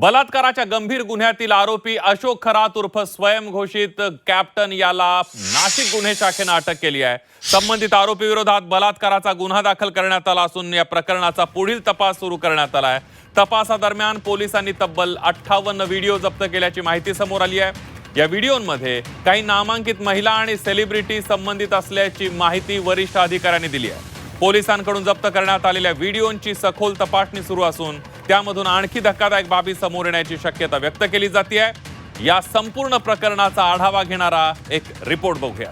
बलात्काराच्या गंभीर गुन्ह्यातील आरोपी अशोक खरात उर्फ स्वयंघोषित कॅप्टन याला नाशिक गुन्हे शाखेने अटक केली आहे। संबंधित आरोपी विरोधात बलात्काराचा गुन्हा दाखल करण्यात आला असून या प्रकरणाचा पुढील तपास सुरू करण्यात आला आहे। तपासादरम्यान पोलिसांनी तब्बल 58 व्हिडिओ जप्त केल्याची माहिती समोर आली आहे। या व्हिडिओमध्ये काही नामांकित महिला आणि सेलिब्रिटी संबंधित असल्याची माहिती वरिष्ठ अधिकाऱ्यांनी दिली आहे। पोलिसांकडून जप्त करण्यात आलेल्या व्हिडिओंची सखोल तपासणी सुरू असून त्यामधून आणखी धक्कादायक बाबी समोर येण्याची शक्यता व्यक्त केली जाते आहे। या संपूर्ण प्रकरणाचा आढावा घेणारा एक रिपोर्ट बघूया।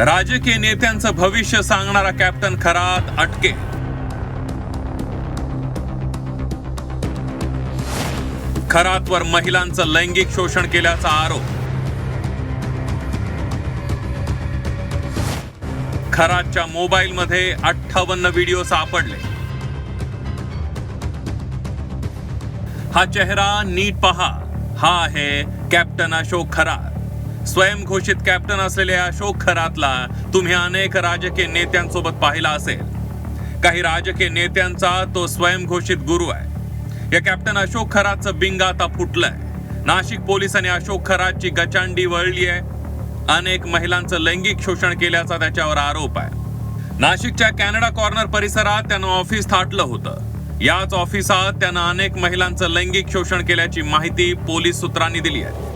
राजकीय नेत्यांचं भविष्य सांगणारा कॅप्टन खरात अटके। खरातवर महिलांचं लैंगिक शोषण केल्याचा आरोप। खरातच्या मोबाईलमध्ये 58 व्हिडिओ सापडले। हा चेहरा नीट पहा, हा आहे कॅप्टन अशोक खरात। स्वयंघोषित कॅप्टन असलेल्या अशोक खरातला तुम्ही अनेक राजकीय नेत्यांसोबत पाहिला असेल। काही राजकीय नेत्यांचा तो स्वयंघोषित गुरु आहे। या कॅप्टन अशोक खरातचं बिंग आता फुटलंय। नाशिक पोलिसांनी अशोक खरातची गचांडी वळली आहे। अनेक महिलांचं लैंगिक शोषण केल्याचा त्याच्यावर आरोप आहे। नाशिकच्या कॅनडा कॉर्नर परिसरात त्यानं ऑफिस थाटलं होतं। याच ऑफिसात त्यानं अनेक महिलांचं लैंगिक शोषण केल्याची माहिती पोलीस सूत्रांनी दिली आहे।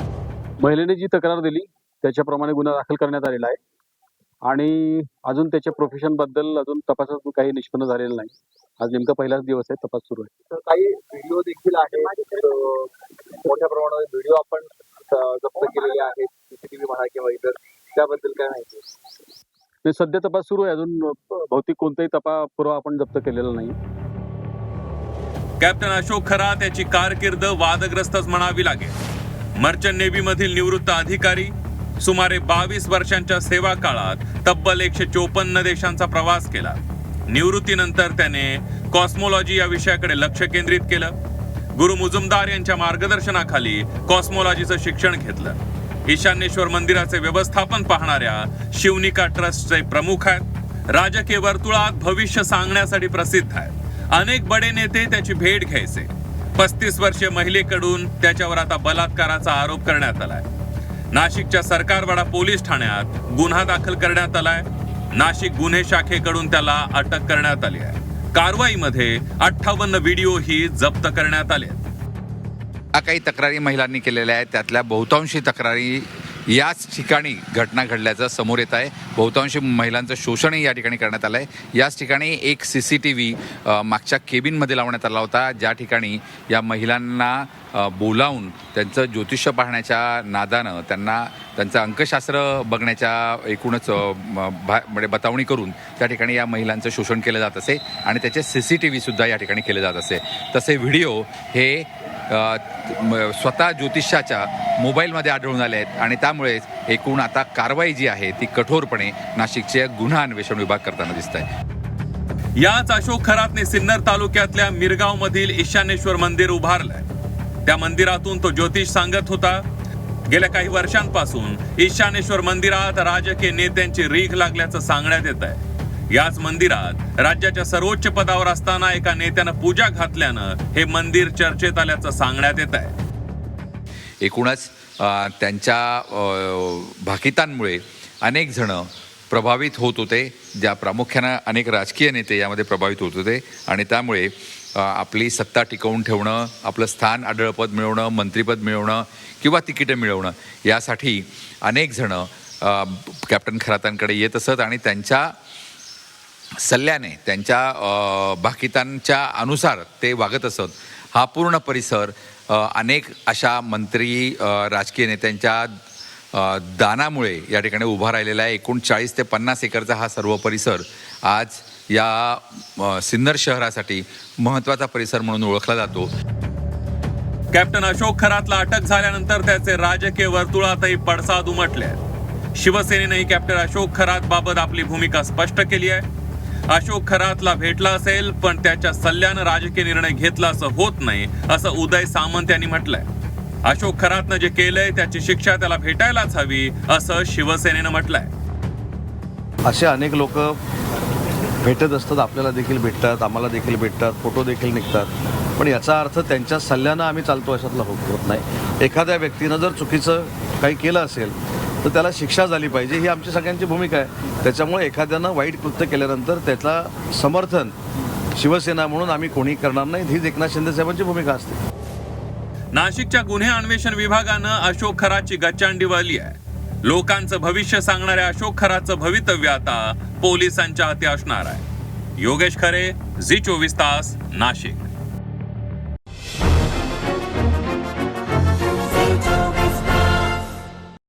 महिलेने जी तक्रार दिली त्याच्याप्रमाणे गुन्हा दाखल करण्यात आलेला आहे आणि अजून त्याच्या प्रोफेशन बद्दल अजून तपासात काही निष्पन्न झालेलं नाही। आज नेमका पहिलाच दिवस आहे, तपास सुरू आहे। तर काही व्हिडिओ देखील आहेत, मोठ्या प्रमाणात व्हिडिओ आपण जप्त केलेले आहेत, सीसीटीव्ही म्हणा किंवा इतर, त्याबद्दल काय माहिती? सध्या तपास सुरू आहे, अजून भौतिक कोणताही पुरावा आपण जप्त केलेला नाही। कॅप्टन अशोक खरात याची कारकीर्द वादग्रस्तच म्हणावी लागेल। मर्चंट नेव्ही मधील निवृत्त अधिकारी, सुमारे 22 वर्षांच्या सेवा काळात तब्बल 154 देशांचा प्रवास केला। निवृत्तीनंतर त्याने कॉस्मोलॉजी या विषयाकडे लक्ष केंद्रित केलं। गुरु मुजुमदार यांच्या मार्गदर्शनाखाली कॉस्मोलॉजीचं शिक्षण घेतलं। ईशान्येश्वर मंदिराचे व्यवस्थापन पाहणाऱ्या शिवनिका ट्रस्टचे प्रमुख आहेत। राजकीय वर्तुळात भविष्य सांगण्यासाठी प्रसिद्ध आहेत। अनेक बडे नेते त्याची भेट घ्यायचे। 35 वर्षीय महिलेकडून त्याच्यावर आता बलात्काराचा आरोप करण्यात आलाय। नाशिकच्या सरकारवाडा पोलीस ठाण्यात गुन्हा दाखल करण्यात आलाय। नाशिक गुन्हे शाखेकडून त्याला अटक करण्यात आली आहे। कारवाईमध्ये 58 व्हिडिओ ही जप्त करण्यात आले। काही तक्रारी महिलांनी केलेल्या आहेत, त्यातल्या बहुतांशी तक्रारी याच ठिकाणी घटना घडल्याचं समोर येत आहे। बहुतांशी महिलांचं शोषणही या ठिकाणी करण्यात आलं आहे। याच ठिकाणी एक CCTV मागच्या केबिनमध्ये लावण्यात आला होता, ज्या ठिकाणी या महिलांना बोलावून त्यांचं ज्योतिष्य पाहण्याच्या नादानं त्यांना त्यांचं अंकशास्त्र बघण्याच्या एकूणच म्हणजे बतावणी करून त्या ठिकाणी या महिलांचं शोषण केलं जात असे आणि त्याचे CCTV सुद्धा या ठिकाणी केले जात असे। तसे व्हिडिओ हे स्वतः ज्योतिषाच्या मोबाईलमध्ये आढळून आले आहेत आणि त्यामुळेच एकूण आता कारवाई जी आहे ती कठोरपणे नाशिकचे गुन्हा अन्वेषण विभाग करताना दिसत आहे। याच अशोक खरातने सिन्नर तालुक्यातल्या मिरगाव मधील ईशान्येश्वर मंदिर उभारलंय। त्या मंदिरातून तो ज्योतिष सांगत होता। गेल्या काही वर्षांपासून ईशान्येश्वर मंदिरात राजकीय नेत्यांची रीघ लागल्याचं सांगण्यात येत आहे। याच मंदिरात राज्याच्या सर्वोच्च पदावर असताना एका नेत्यानं पूजा घातल्यानं हे मंदिर चर्चेत आल्याचं सांगण्यात येत आहे। एकूणच त्यांच्या भाकितांमुळे अनेक जण प्रभावित होत होते, ज्या प्रामुख्यानं अनेक राजकीय नेते यामध्ये प्रभावित होत होते आणि त्यामुळे आपली सत्ता टिकवून ठेवणं, आपलं स्थान आढळपद मिळवणं, मंत्रिपद मिळवणं किंवा तिकीटं मिळवणं यासाठी अनेक जण कॅप्टन खरातांकडे येत असत आणि त्यांच्या सल्ल्याने, त्यांच्या भाकितांच्या अनुसार ते वागत असत। हा पूर्ण परिसर अनेक अशा मंत्री, राजकीय नेत्यांच्या दानामुळे या ठिकाणी उभा राहिलेला आहे। एकूण 40 ते 50 एकरचा हा सर्व परिसर आज या सिन्नर शहरासाठी महत्त्वाचा परिसर म्हणून ओळखला जातो। कॅप्टन अशोक खरातला अटक झाल्यानंतर त्याचे राजकीय वर्तुळातही पडसाद उमटले। शिवसेनेनेही कॅप्टन अशोक खरात बाबत आपली भूमिका स्पष्ट केली आहे। अशोक खरातला भेटला असेल पण त्याच्या सल्ल्यानं राजकीय निर्णय घेतला असं होत नाही, असं उदय सामंत यांनी म्हटलंय। अशोक खरातनं जे केलंय त्याची शिक्षा त्याला भेटायलाच हवी असं शिवसेनेनं म्हटलंय। असे अनेक लोक भेटत असतात, आपल्याला देखील भेटतात, आम्हाला देखील भेटतात, फोटो देखील निघतात. पण याचा अर्थ त्यांच्या सल्ल्यानं आम्ही चालतो अशातला होत नाही. एखाद्या व्यक्तीनं जर चुकीचं काही केलं असेल तर त्याला शिक्षा झाली पाहिजे, ही आमची सगळ्यांची भूमिका आहे. त्याच्यामुळे एखाद्यानं वाईट कृत्य केल्यानंतर त्याचा समर्थन शिवसेना म्हणून आम्ही कोणी करणार नाही, हीच एकनाथ शिंदे साहेबांची भूमिका असते. नाशिकच्या गुन्हे अन्वेषण विभागानं अशोक खराची गच्चांडी वाळली आहे. लोकांचं भविष्य सांगणाऱ्या अशोक खराचं भवितव्य आता पोलिसांच्या हाती असणार आहे. योगेश खरे, झी 24 तास, नाशिक.